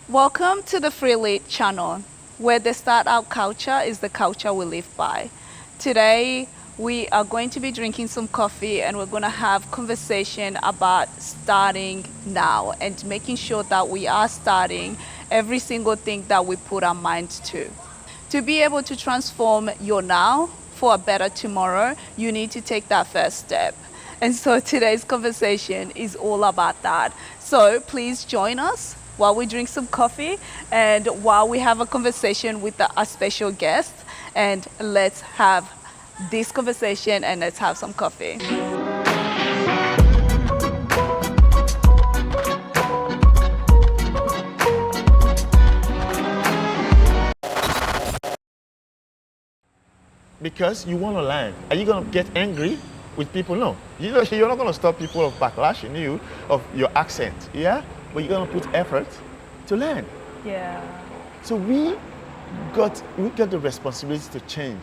Welcome to the Free Lead channel, where the startup culture is the culture we live by. Today, we are going to be drinking some coffee and we're going to have conversation about starting now and making sure that we are starting every single thing that we put our minds to. To be able to transform your now for a better tomorrow, you need to take that first step. And so today's conversation is all about that. So please join us while we drink some coffee and while we have a conversation with a special guest. And let's have this conversation and let's have some coffee. Because you want to learn. Are you going to get angry with people? No. You're not going to stop people of backlashing you of your accent. Yeah? But you're going to put effort to learn. Yeah. So we got the responsibility to change.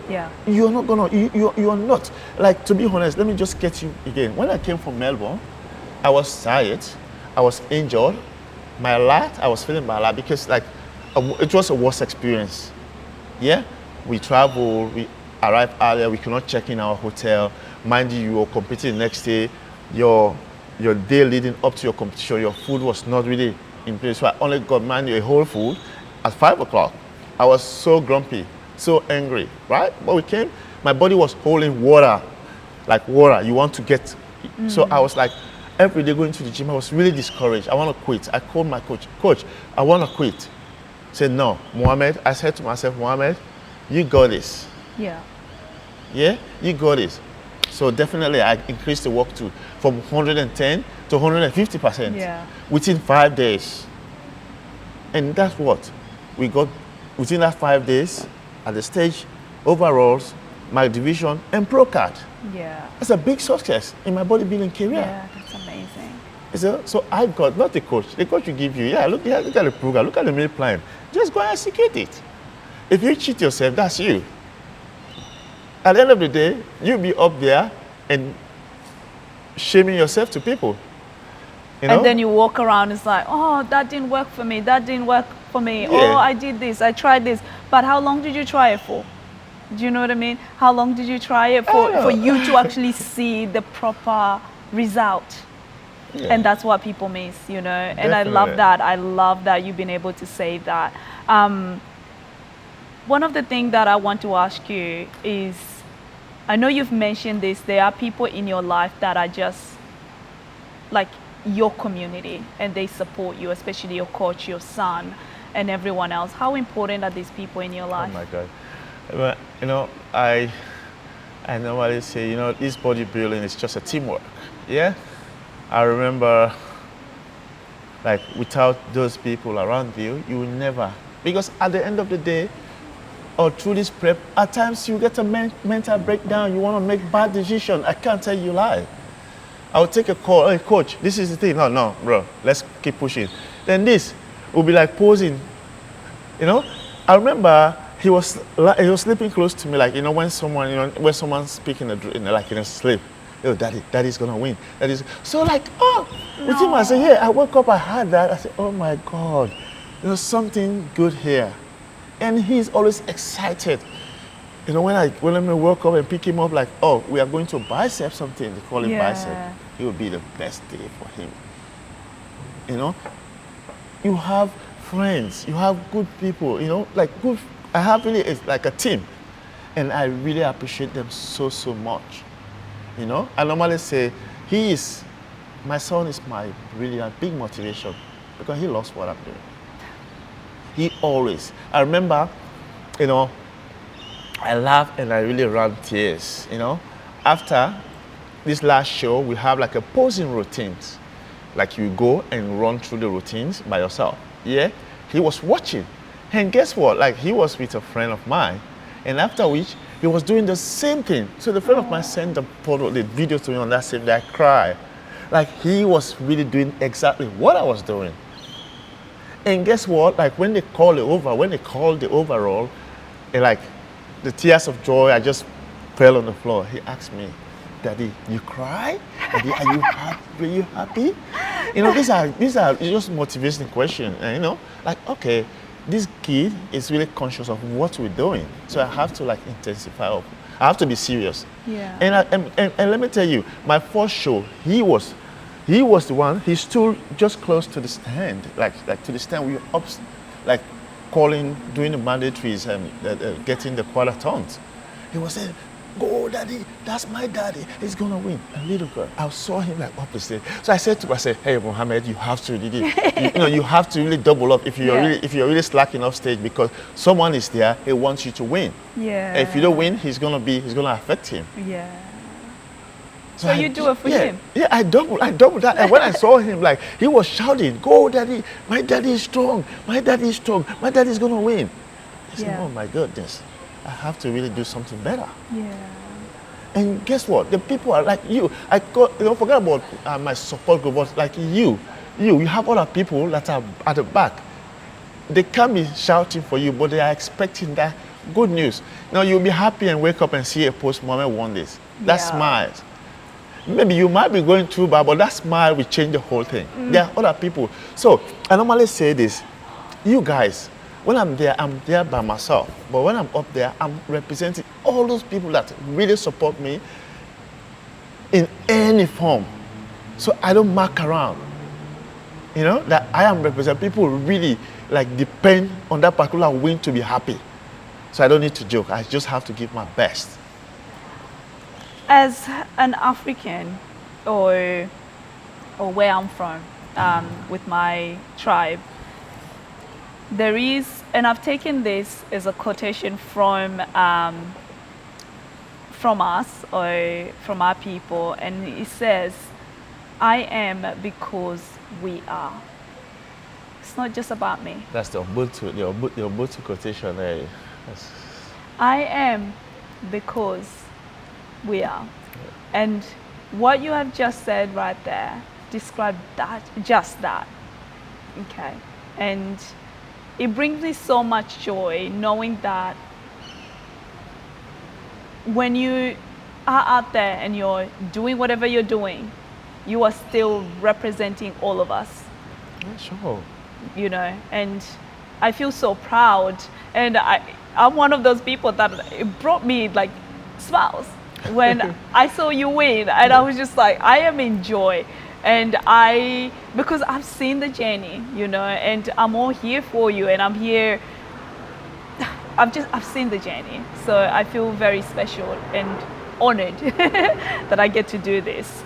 Yeah. You're not going to, you are not. Like, to be honest, let me just get you again. When I came from Melbourne, I was tired. I was injured. I was feeling my lot because like, it was a worse experience. Yeah, we travel, we arrive earlier, we cannot check in our hotel. Mind you, you were competing the next day. Your day leading up to your competition, your food was not really in place. So I only got, mind you, a whole food at 5 o'clock. I was so grumpy, so angry, right? But we came, my body was holding water, like water. You want to get, so I was like, every day going to the gym, I was really discouraged. I want to quit. I called my coach, I want to quit. Said, no, Mohammed, I said to myself, Mohammed, you got this. Yeah. Yeah, you got this. So definitely I increased the work from 110 to 150% within 5 days. And that's what we got within that 5 days at the stage, overalls, my division, and pro card. Yeah. That's a big success in my bodybuilding career. Yeah, that's amazing. So I got, not the coach will give you, look at the program, look at the meal plan. Just go and execute it. If you cheat yourself, that's you. At the end of the day, you'll be up there and shaming yourself to people. You know? And then you walk around, it's like, oh, that didn't work for me. That didn't work for me. Yeah. Oh, I did this. I tried this. But how long did you try it for? Do you know what I mean? How long did you try it for you to actually see the proper result? Yeah. And that's what people miss, you know. And Definitely. I love that you've been able to say that. One of the things that I want to ask you is, I know you've mentioned this, there are people in your life that are just like your community and they support you, especially your coach, your son, and everyone else. How important are these people in your life? Oh my God. Well, you know, I normally say, this bodybuilding is just a teamwork. Yeah? I remember, like, without those people around you, you will never. Because at the end of the day, or through this prep, at times you get a mental breakdown. You want to make bad decisions. I can't tell you lie. I'll take a call. Hey, coach, this is the thing. No, bro, let's keep pushing. Then this will be like posing. I remember he was sleeping close to me, like, when someone's speaking in a sleep. Yo, daddy's gonna win. So like, with him, I said, I woke up, I heard that. I said, oh my God, there's something good here. And he's always excited. When I woke up and pick him up, like, oh, we are going to bicep something. They call it bicep. It will be the best day for him. You have friends, you have good people, I have really, it's like a team. And I really appreciate them so much. I normally say, my son is my really big motivation because he loves what I'm doing. He always, I remember, I laughed and I really ran tears, After this last show, we have like a posing routines. Like you go and run through the routines by yourself. Yeah, he was watching. And guess what? Like he was with a friend of mine. And after which, he was doing the same thing. So the friend of mine sent the video to me on that same day. I cried. Like he was really doing exactly what I was doing. And guess what? Like when they called the overall, and like the tears of joy, I just fell on the floor. He asked me, Daddy, you cry? Daddy, are you happy? Are you happy? You know, these are just motivating questions. And you know, like, okay, this kid is really conscious of what we're doing. So I have to like intensify up. I have to be serious. Yeah. And let me tell you, my first show, he was the one. He stood just close to the stand, like to the stand. We were up, like calling, doing the mandatories and getting the quarter tons. He was saying, "Go, daddy! That's my daddy. He's gonna win." A little girl. I saw him like up the stage. So I said to him, I said, "Hey, Mohammed, you have to really, you have to really double up Yeah. if you're really slacking off stage because someone is there. He wants you to win. Yeah. If you don't win, he's gonna affect him." Yeah. So you do it for yeah, him. Yeah, I doubled that. And when I saw him, like, he was shouting, "Go, daddy! My daddy is strong. My daddy is strong. My daddy is gonna win." I said, Yeah. "Oh my goodness, I have to really do something better." Yeah. And guess what? The people are like you. Forget about my support group, but like you have other people that are at the back. They can't be shouting for you, but they are expecting that good news. Now you'll be happy and wake up and see a post, "Mohammed won this." That Yeah. smiles. Maybe you might be going through bad, but that smile will change the whole thing. There are other people. So I normally say this, you guys, when I'm there by myself. But when I'm up there, I'm representing all those people that really support me in any form. So I don't mark around. You know, that I am representing people who really like depend on that particular win to be happy. So I don't need to joke. I just have to give my best. As an African, or where I'm from, with my tribe, there is, and I've taken this as a quotation from us or from our people, and it says, "I am because we are." It's not just about me. That's the Ubuntu quotation there. I am because we are. And what you have just said right there described that, just that. Okay. And it brings me so much joy knowing that when you are out there and you're doing whatever you're doing, you are still representing all of us. Yeah, sure. You know, and I feel so proud. And I'm one of those people that it brought me like smiles when I saw you win, and I was just like, I am in joy. And because I've seen the journey, you know, and I'm all here for you, and I'm here. I've seen the journey, so I feel very special and honored that I get to do this.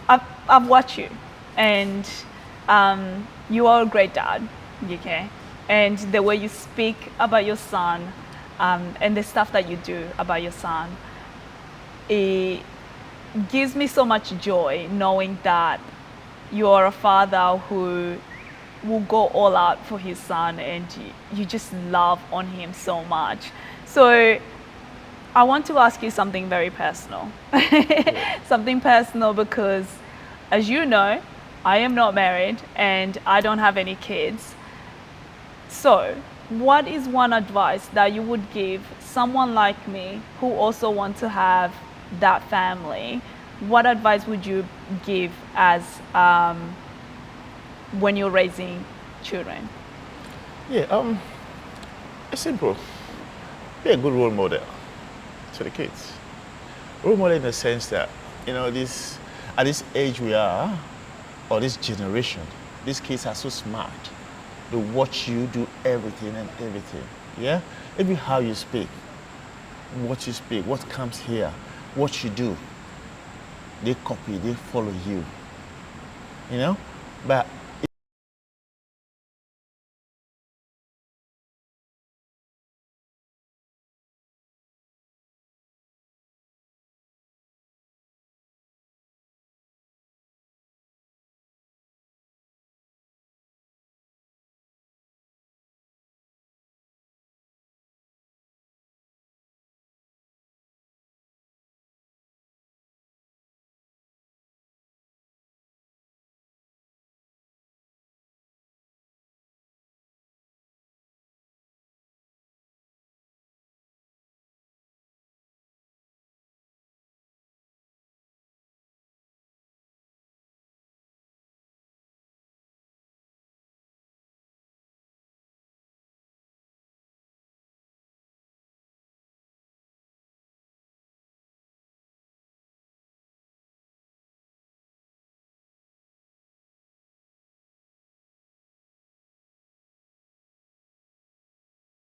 I've watched you, and you are a great dad, okay? And the way you speak about your son, and the stuff that you do about your son, it gives me so much joy knowing that you are a father who will go all out for his son, and you just love on him so much. So I want to ask you something very personal. Something personal because, as you know, I am not married and I don't have any kids. So what is one advice that you would give someone like me who also wants to have that family? What advice would you give as when you're raising children? Yeah, it's simple. Be a good role model to the kids. Role model in the sense that, at this age we are, or this generation, these kids are so smart. They watch you do everything and everything. Yeah? Even how you speak, what you speak, what comes here, what you do. They copy, they follow you. But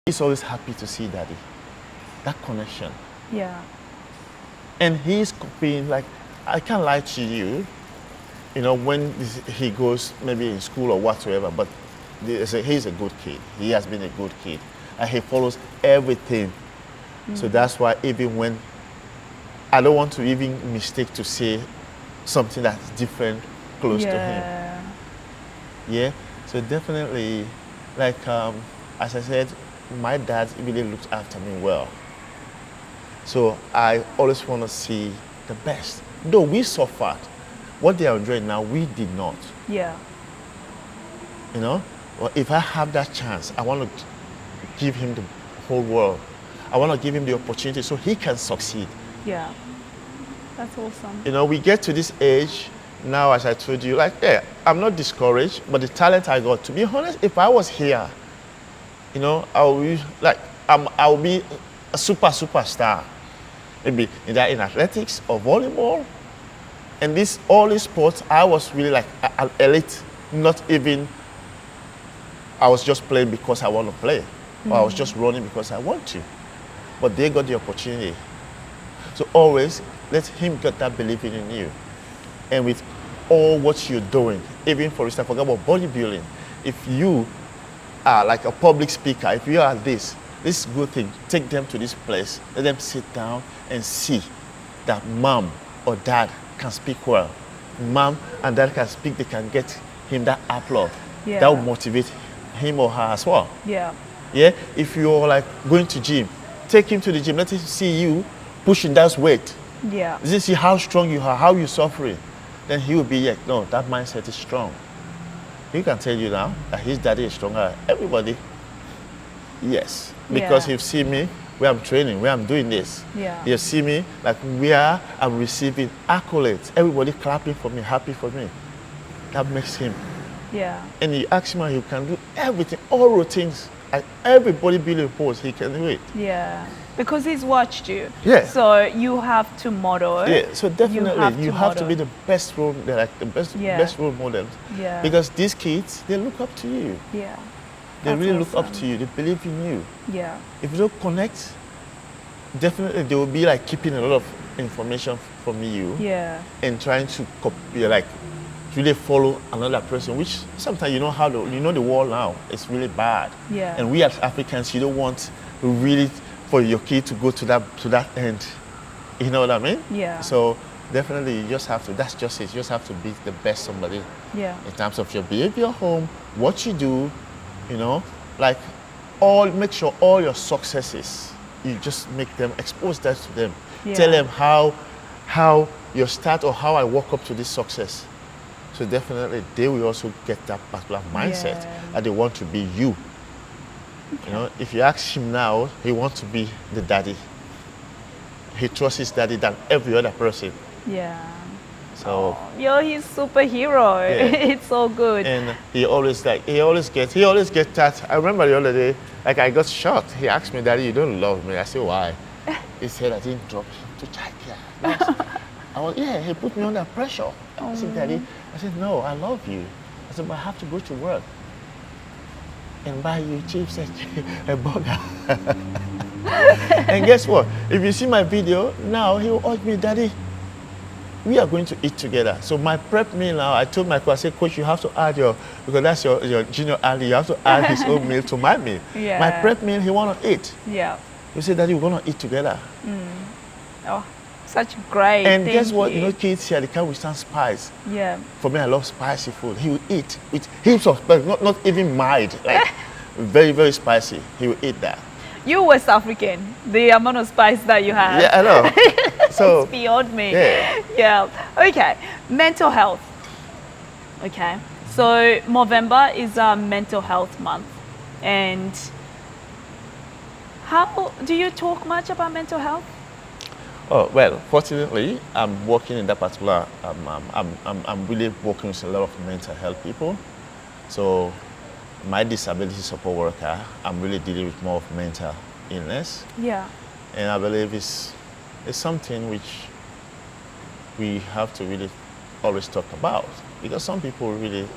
he's always happy to see daddy. That connection. Yeah. And he's being like, I can't lie to you, when he goes maybe in school or whatsoever, but he's a good kid. He has been a good kid. And he follows everything. So that's why even when, I don't want to even mistake to say something that's different close to him. Yeah. So definitely, like, as I said, my dad really looked after me well. So I always want to see the best. Though we suffered, what they are enjoying now, we did not. Yeah. Well, if I have that chance, I want to give him the whole world. I want to give him the opportunity so he can succeed. Yeah. That's awesome. We get to this age now, as I told you, like, yeah, I'm not discouraged, but the talent I got, to be honest, if I was here, I'll be a superstar. Maybe either in athletics or volleyball. And all these sports, I was really like an elite, not even, I was just playing because I want to play. Or I was just running because I want to. But they got the opportunity. So always let him get that believing in you. And with all what you're doing, even for instance, forget about bodybuilding. If you are like a public speaker, if you are this good thing, take them to this place, let them sit down and see that mom or dad can speak well. Mom and dad can speak, they can get him that applause. Yeah. That will motivate him or her as well. Yeah. Yeah. If you're like going to gym, take him to the gym, let him see you pushing that weight. Yeah. Let him see how strong you are, how you're suffering. Then he will be like, no, that mindset is strong. He can tell you now that his daddy is stronger than everybody. Yes. Because he'll see me where I'm training, where I'm doing this. Yeah. He'll see me like where I'm receiving accolades. Everybody clapping for me, happy for me. That makes him. Yeah. And you ask him, he can do everything, all routines. Like every bodybuilding pose, he can do it. Yeah. Because he's watched you. Yeah. So you have to model. Yeah. So definitely you have to be model. the best role, like the best role models. Yeah. Because these kids, they look up to you. Yeah. They That's really look up awesome. to you. They believe in you. Yeah. If you don't connect, definitely they will be like keeping a lot of information from you. Yeah. And trying to copy, like really follow another person, which sometimes the world now is really bad. Yeah. And we as Africans, you don't want really for your kid to go to that end. You know what I mean? Yeah. So definitely you just have to, that's just it. You just have to be the best somebody. Yeah. In terms of your behavior home, what you do, like make sure all your successes, you just make them, expose that to them. Yeah. Tell them how your start or how I walk up to this success. So definitely they will also get that particular mindset that they want to be you. Okay. If you ask him now, he wants to be the daddy. He trusts his daddy than every other person. Yeah. So He's superhero. Yeah. It's so good. and he always gets that. I remember the other day, like I got shocked. He asked me, "Daddy, you don't love me?" I said, "Why?" He said, "I didn't drop him to childcare." He put me under pressure. I said, "Daddy," I said, "No, I love you." I said, "But I have to go to work and buy you chips and a burger." And guess what? If you see my video, now he will hug me, "Daddy, we are going to eat together." So my prep meal now, I told my coach, I said, "Coach, you have to add because that's your junior Ali, you have to add his own meal to my meal." Yeah. My prep meal, he want to eat. Yeah. He said, "Daddy, we're going to eat together." Oh, such great. And Thank guess what? you. Kids here, they can't withstand spice. Yeah. For me, I love spicy food. He will eat with heaps of spice, not even mild, like very, very spicy. He will eat that. You West African, the amount of spice that you have. Yeah, I know. So it's beyond me. Yeah. Yeah. Okay. Mental health. Okay. So November is our mental health month. And how do you talk much about mental health? Oh, well, fortunately, I'm working in that particular, I'm really working with a lot of mental health people. So my disability support worker, I'm really dealing with more of mental illness. Yeah. And I believe it's something which we have to really always talk about, because some people really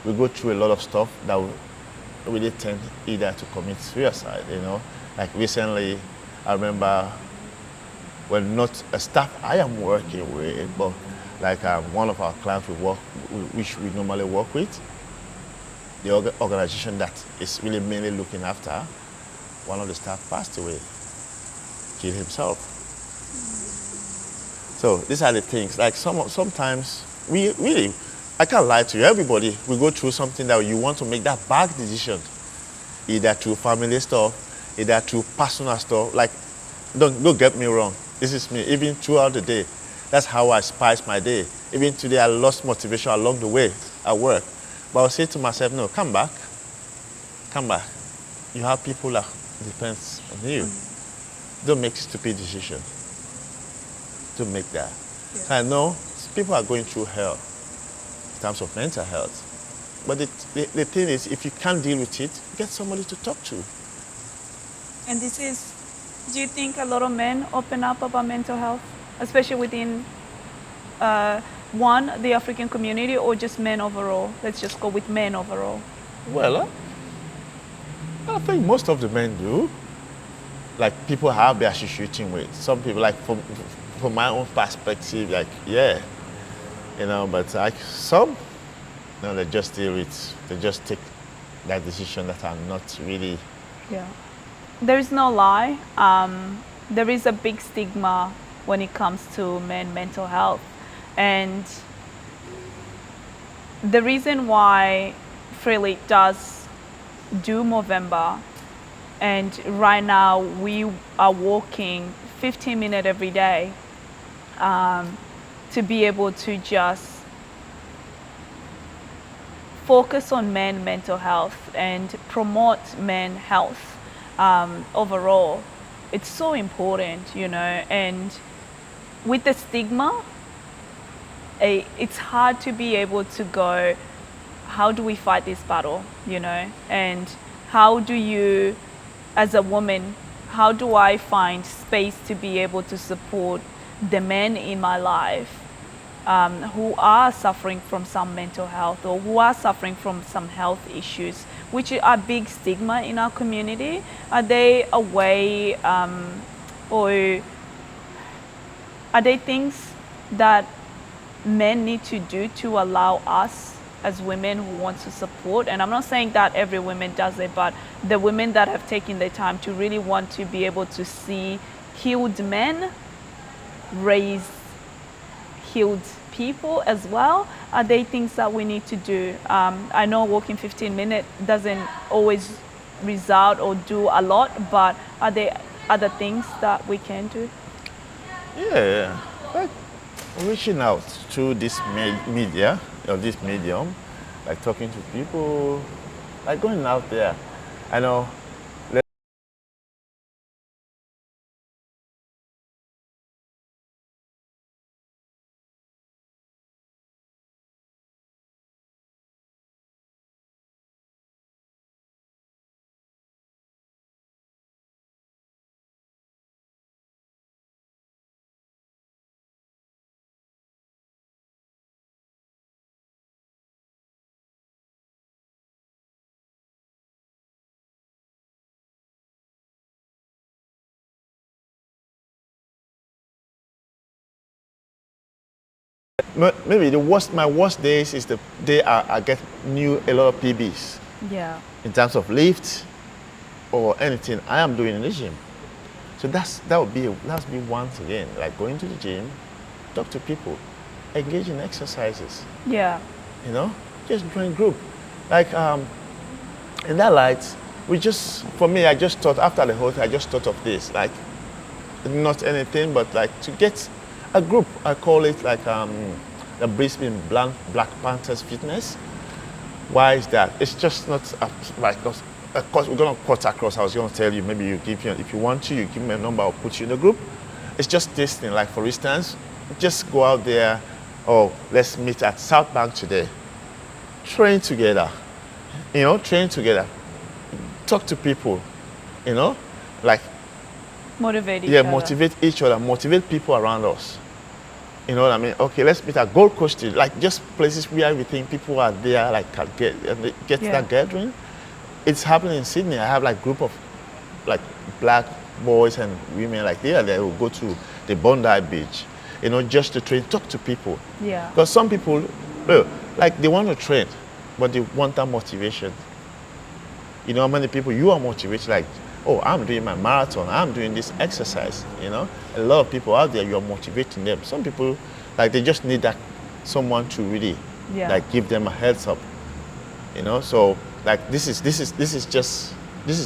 we go through a lot of stuff that really tend either to commit suicide, you know. Like recently, I remember, well, not a staff I am working with, but like one of our clients which we normally work with, the organization that is really mainly looking after, one of the staff passed away, killed himself. So these are the things. Like sometimes we really, I can't lie to you. Everybody, we go through something that you want to make that bad decision, either through family stuff, either through personal stuff. Like, don't get me wrong. This is me. Even throughout the day, that's how I spice my day. Even today, I lost motivation along the way at work. But I'll say to myself, no, come back. Come back. You have people that depends on you. Don't make stupid decisions. Don't make that. Yeah. I know people are going through hell in terms of mental health. But the thing is, if you can't deal with it, get somebody to talk to. And this is, do you think a lot of men open up about mental health, especially within the African community, or just men overall? Let's just go with men overall. Well, I think most of the men do. Like, people have their shooting with. Some people, like, from my own perspective, like, yeah, you know, but like some, you know, they just take that decision that are not really. Yeah. There is no lie. There is a big stigma when it comes to mental health. And the reason why Freely does do Movember, and right now we are walking 15 minutes every day to be able to just focus on men mental health and promote men health overall. It's so important, you know, and with the stigma, it's hard to be able to go, how do we fight this battle, you know, and how do you, as a woman, how do I find space to be able to support the men in my life who are suffering from some mental health or who are suffering from some health issues, which are big stigma in our community? Are they a way or are they things that men need to do to allow us as women who want to support? And I'm not saying that every woman does it, but the women that have taken the time to really want to be able to see healed men raise healed people as well, are they things that we need to do? I know walking 15 minutes doesn't always result or do a lot, but are there other things that we can do? Yeah, like reaching out through this media or this medium, like talking to people, like going out there. I know. Maybe my worst days is the day I get a lot of PBs. Yeah. In terms of lift or anything I am doing in the gym. So that would be once again, like going to the gym, talk to people, engage in exercises. Yeah. You know, just join group. Like in that light, for me, I just thought after the whole thing, I just thought of this, like not anything, but like to get a group. I call it like the Brisbane Black Panthers Fitness. Why is that? It's just not like, of course we're gonna cut across. I was gonna tell you, maybe if you want to, you give me a number, I'll put you in the group. It's just this thing. Like for instance, just go out there. Oh, let's meet at South Bank today. Train together. You know, train together. Talk to people. You know, like motivate each other. Motivate each other. Motivate people around us. You know what I mean? Okay, let's meet at Gold Coast, like just places where we think people are there, like get that gathering. it's happening in Sydney. I have like group of like black boys and women like they will go to the Bondi Beach, just to train, talk to people. Yeah. Because some people, look, like they want to train, but they want that motivation. You know how many people you are motivated, like, oh, I'm doing my marathon, I'm doing this exercise, A lot of people out there, you're motivating them. Some people, like, they just need that someone to really, like, give them a heads up, So, like, this is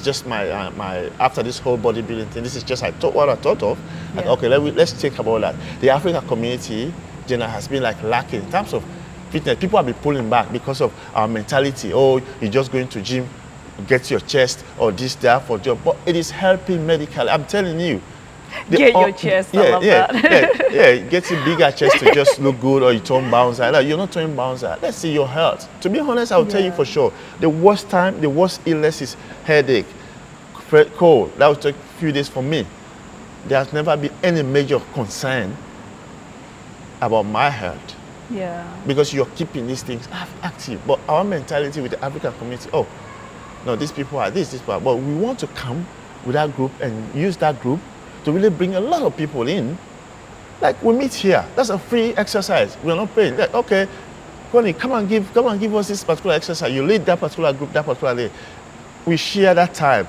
just my my after this whole bodybuilding thing. This is just what I thought of. Like, okay, let's think about that. The African community, Jenna, has been like lacking in terms of fitness. People have been pulling back because of our mentality. Oh, you're just going to gym, get your chest or this, that for job. But it is helping medically. I'm telling you. Get your chest. I love that. Getting bigger chest to just look good, or you turn bouncer. Like, you're not turning bouncer. Let's see your health. To be honest, I'll tell you for sure. The worst illness is headache, cold. That will take a few days for me. There has never been any major concern about my health. Yeah. Because you're keeping these things active. But our mentality with the African community, oh, no, these people are this, people are. But we want to come with that group and use that group to really bring a lot of people in. Like, we meet here. That's a free exercise. We're not paying. Like, okay, Connie, come and give us this particular exercise. You lead that particular group, that particular day. We share that time.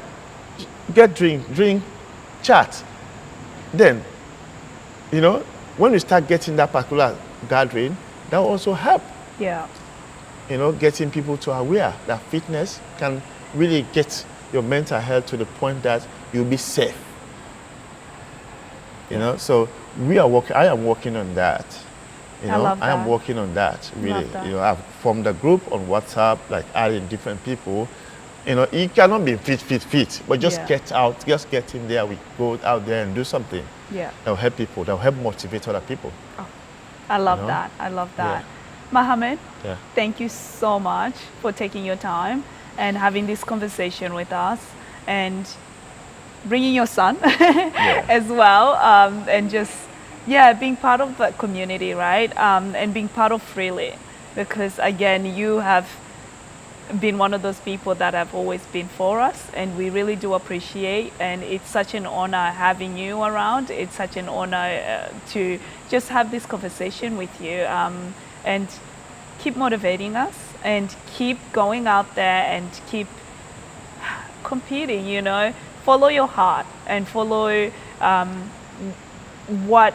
Get drink, chat. Then, when we start getting that particular gathering, that will also help. Yeah. Getting people to aware that fitness can really get your mental health to the point that you'll be safe. So I am working on that. I love that. I am working on that, really. Love that. I've formed a group on WhatsApp, like adding different people. You cannot be fit, but just get out, just get in there. We go out there and do something. Yeah. That'll help people, that'll help motivate other people. Oh, I love that. I love that. Mohammed, thank you so much for taking your time and having this conversation with us, and bringing your son as well, and just being part of that community, right? And being part of Freely, because again, you have been one of those people that have always been for us, and we really do appreciate. And it's such an honor having you around. It's such an honor to just have this conversation with you, and keep motivating us, and keep going out there and keep competing. Follow your heart and follow what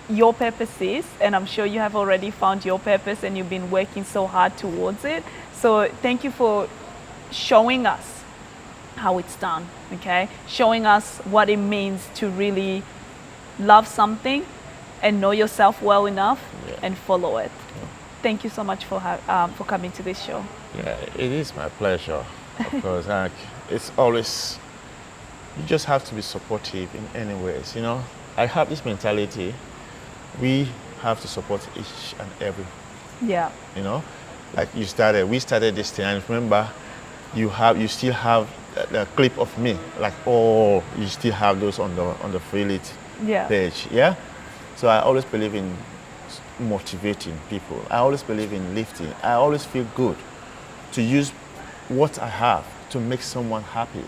your purpose is, and I'm sure you have already found your purpose and you've been working so hard towards it. So thank you for showing us how it's done, okay? Showing us what it means to really love something and know yourself well enough and follow it. Thank you so much for coming to this show. Yeah, it is my pleasure. Of course, it's always, you just have to be supportive in any ways. I have this mentality. We have to support each and every. Yeah. Like we started this thing, and remember, you still have the clip of me. Like, you still have those on the Freely page. Yeah. So I always believe in motivating people. I always believe in lifting. I always feel good to use what I have to make someone happy.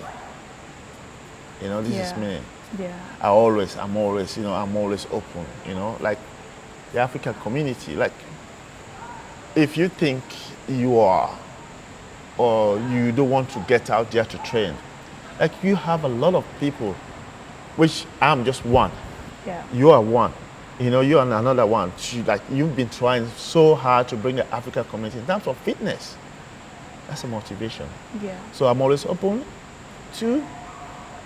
This is me. Yeah. I'm always open, like the African community. Like, if you think you are, or you don't want to get out there to train, like, you have a lot of people, which I'm just one. Yeah. You are one. You're another one. You've been trying so hard to bring the African community in terms of fitness. That's a motivation. Yeah. So I'm always open to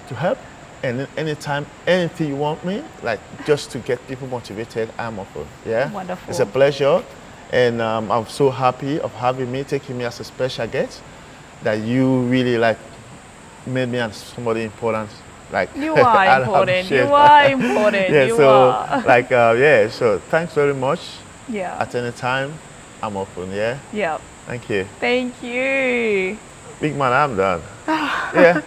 help. And anytime, anything you want me, like, just to get people motivated, I'm open. Yeah. Wonderful. It's a pleasure, and I'm so happy of having me, taking me as a special guest. That you really made me as somebody important. Like, you are important. You are important. So thanks very much. Yeah. At any time, I'm open. Yeah. Yeah. Thank you. Thank you. Big man, I'm done. Yeah.